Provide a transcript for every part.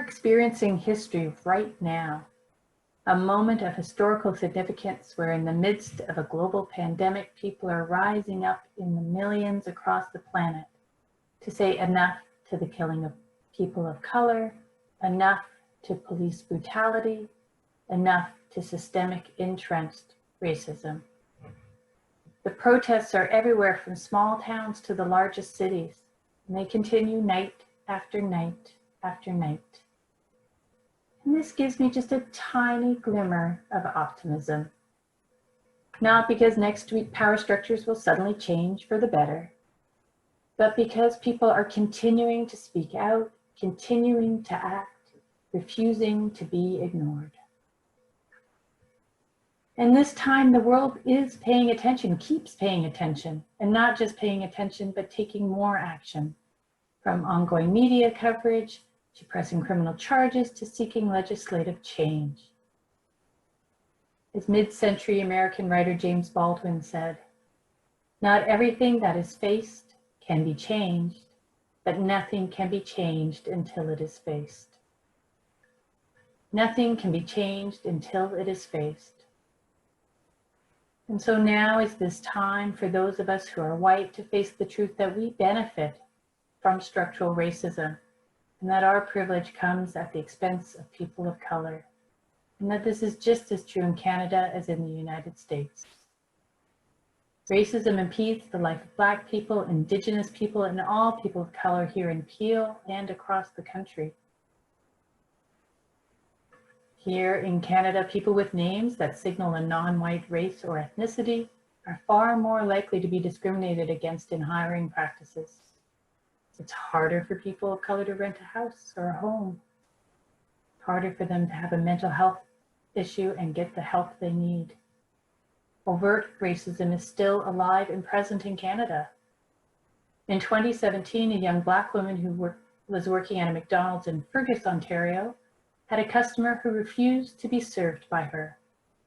experiencing history right now, a moment of historical significance where in the midst of a global pandemic, people are rising up in the millions across the planet to say enough to the killing of people of color, enough to police brutality, enough to systemic entrenched racism. The protests are everywhere from small towns to the largest cities, and they continue night after night after night. And this gives me just a tiny glimmer of optimism. Not because next week power structures will suddenly change for the better, but because people are continuing to speak out, continuing to act, refusing to be ignored. And this time the world is paying attention, keeps paying attention, and not just paying attention, but taking more action, from ongoing media coverage to pressing criminal charges to seeking legislative change. As mid-century American writer James Baldwin said, "Not everything that is faced can be changed, but nothing can be changed until it is faced." Nothing can be changed until it is faced. And so now is this time for those of us who are white to face the truth that we benefit from structural racism, and that our privilege comes at the expense of people of color, and that this is just as true in Canada as in the United States. Racism impedes the life of Black people, Indigenous people, and all people of color here in Peel and across the country. Here in Canada, people with names that signal a non-white race or ethnicity are far more likely to be discriminated against in hiring practices. It's harder for people of color to rent a house or a home. It's harder for them to have a mental health issue and get the help they need. Overt racism is still alive and present in Canada. In 2017, a young Black woman who was working at a McDonald's in Fergus, Ontario, had a customer who refused to be served by her.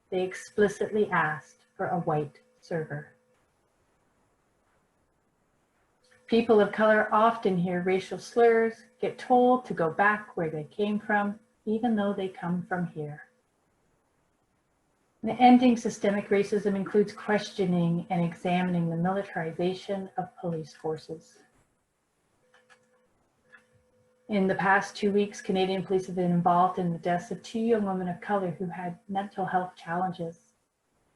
They explicitly asked for a white server. People of color often hear racial slurs, get told to go back where they came from, even though they come from here. And ending systemic racism includes questioning and examining the militarization of police forces. In the past 2 weeks, Canadian police have been involved in the deaths of 2 young women of color who had mental health challenges.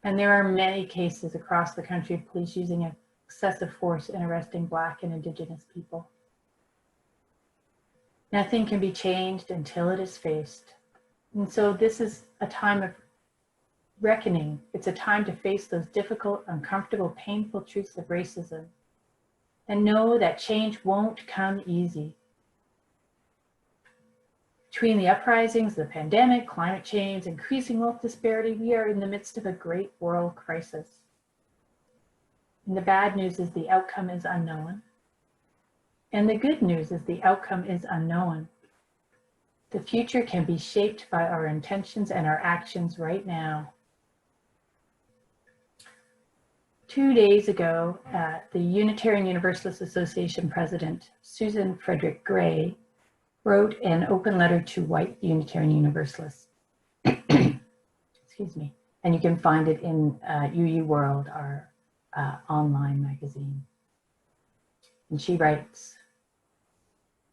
And there are many cases across the country of police using excessive force in arresting Black and Indigenous people. Nothing can be changed until it is faced. And so this is a time of reckoning. It's a time to face those difficult, uncomfortable, painful truths of racism and know that change won't come easy. Between the uprisings, the pandemic, climate change, increasing wealth disparity, we are in the midst of a great world crisis. And the bad news is the outcome is unknown. And the good news is the outcome is unknown. The future can be shaped by our intentions and our actions right now. 2 days ago, the Unitarian Universalist Association president, Susan Frederick Gray, wrote an open letter to white Unitarian Universalists. Excuse me. And you can find it in UU World, our online magazine. And she writes,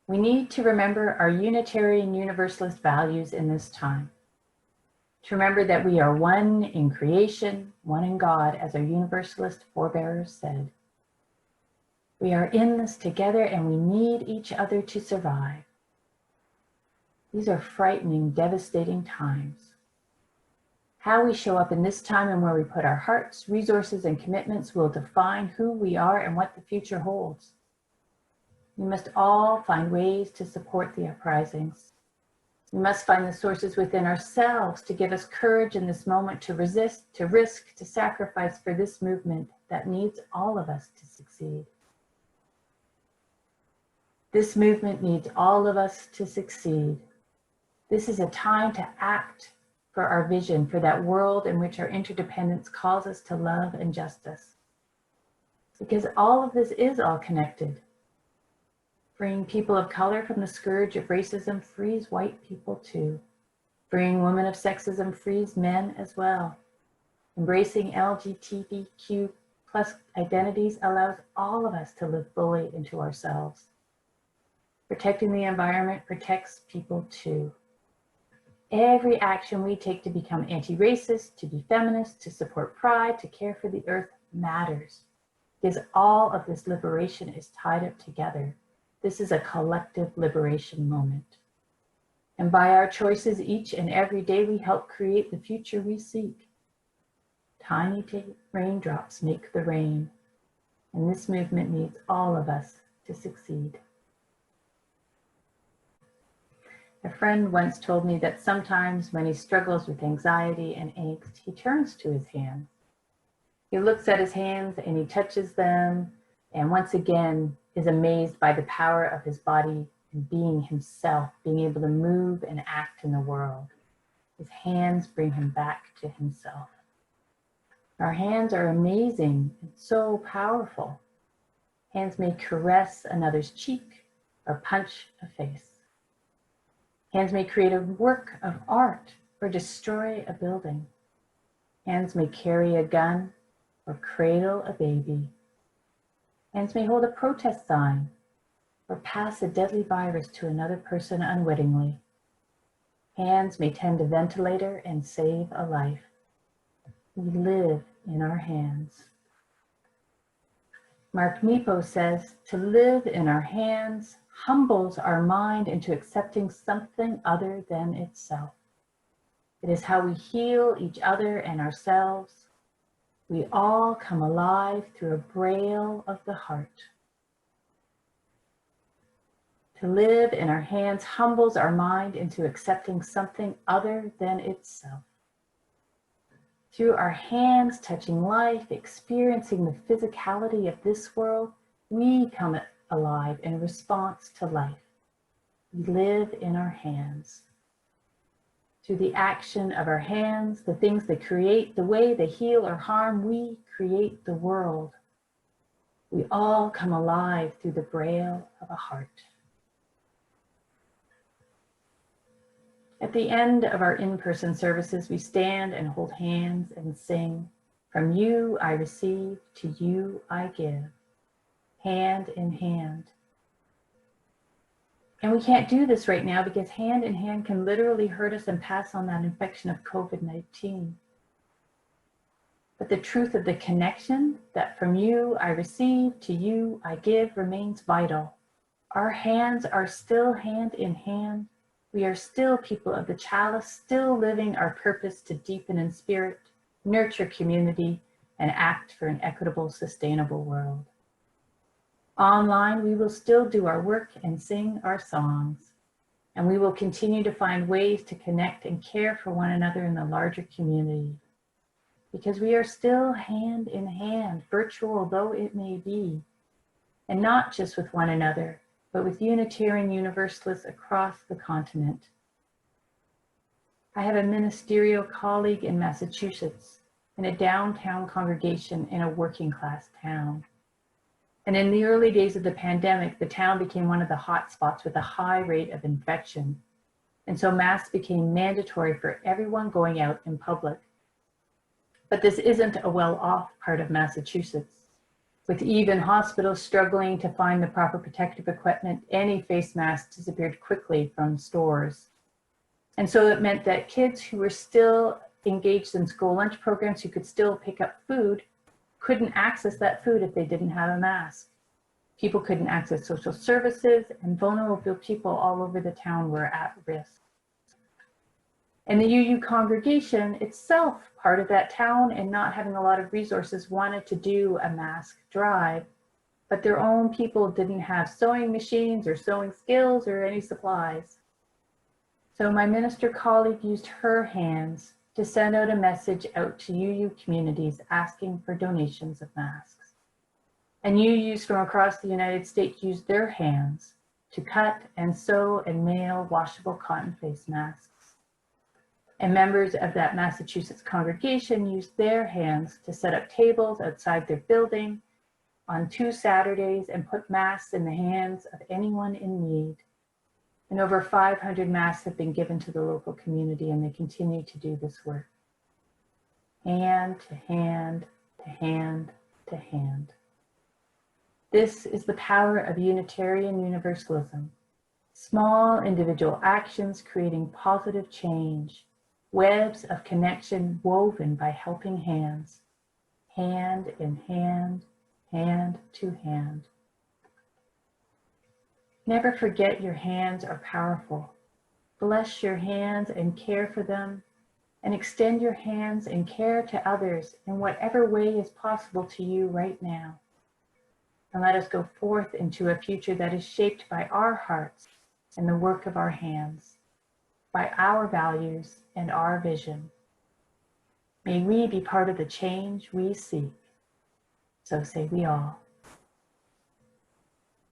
"We need to remember our Unitarian Universalist values in this time. To remember that we are one in creation, one in God, as our Universalist forebears said. We are in this together and we need each other to survive. These are frightening, devastating times. How we show up in this time and where we put our hearts, resources, and commitments will define who we are and what the future holds. We must all find ways to support the uprisings. We must find the sources within ourselves to give us courage in this moment to resist, to risk, to sacrifice for this movement that needs all of us to succeed. This movement needs all of us to succeed. This is a time to act for our vision, for that world in which our interdependence calls us to love and justice. Because all of this is all connected. Freeing people of color from the scourge of racism frees white people too. Freeing women of sexism frees men as well. Embracing LGBTQ plus identities allows all of us to live fully into ourselves. Protecting the environment protects people too. Every action we take to become anti-racist, to be feminist, to support pride, to care for the earth matters, because all of this liberation is tied up together. This is a collective liberation moment. And by our choices each and every day, we help create the future we seek. Tiny raindrops make the rain, and this movement needs all of us to succeed. A friend once told me that sometimes when he struggles with anxiety and angst, he turns to his hands. He looks at his hands and he touches them, and once again is amazed by the power of his body and being himself, being able to move and act in the world. His hands bring him back to himself. Our hands are amazing and so powerful. Hands may caress another's cheek or punch a face. Hands may create a work of art or destroy a building. Hands may carry a gun or cradle a baby. Hands may hold a protest sign or pass a deadly virus to another person unwittingly. Hands may tend a ventilator and save a life. We live in our hands. Mark Nepo says, to live in our hands humbles our mind into accepting something other than itself. It is how we heal each other and ourselves. We all come alive through a braille of the heart. To live in our hands humbles our mind into accepting something other than itself. Through our hands touching life, experiencing the physicality of this world, we come alive in response to life. We live in our hands. Through the action of our hands, the things they create, the way they heal or harm, we create the world. We all come alive through the braille of a heart. At the end of our in-person services, we stand and hold hands and sing, "From you I receive, to you I give," hand in hand. And we can't do this right now because hand in hand can literally hurt us and pass on that infection of COVID-19. But the truth of the connection that from you I receive, to you I give remains vital. Our hands are still hand in hand. We are still people of the chalice, still living our purpose to deepen in spirit, nurture community, and act for an equitable, sustainable world. Online, we will still do our work and sing our songs, and we will continue to find ways to connect and care for one another in the larger community, because we are still hand in hand, virtual though it may be, and not just with one another, but with Unitarian Universalists across the continent. I have a ministerial colleague in Massachusetts, in a downtown congregation in a working class town. And in the early days of the pandemic, the town became one of the hot spots with a high rate of infection. And so masks became mandatory for everyone going out in public. But this isn't a well-off part of Massachusetts. With even hospitals struggling to find the proper protective equipment, any face mask disappeared quickly from stores. And so it meant that kids who were still engaged in school lunch programs, who could still pick up food, couldn't access that food if they didn't have a mask. People couldn't access social services, and vulnerable people all over the town were at risk. And the UU congregation itself, part of that town and not having a lot of resources, wanted to do a mask drive, but their own people didn't have sewing machines or sewing skills or any supplies. So my minister colleague used her hands to send out a message out to UU communities asking for donations of masks. And UUs from across the United States used their hands to cut and sew and mail washable cotton face masks. And members of that Massachusetts congregation used their hands to set up tables outside their building on 2 Saturdays and put masks in the hands of anyone in need. And over 500 masks have been given to the local community, and they continue to do this work. Hand to hand to hand to hand. This is the power of Unitarian Universalism. Small individual actions creating positive change, webs of connection woven by helping hands, hand in hand, hand to hand. Never forget your hands are powerful. Bless your hands and care for them, and extend your hands and care to others in whatever way is possible to you right now. And let us go forth into a future that is shaped by our hearts and the work of our hands, by our values and our vision. May we be part of the change we seek. So say we all.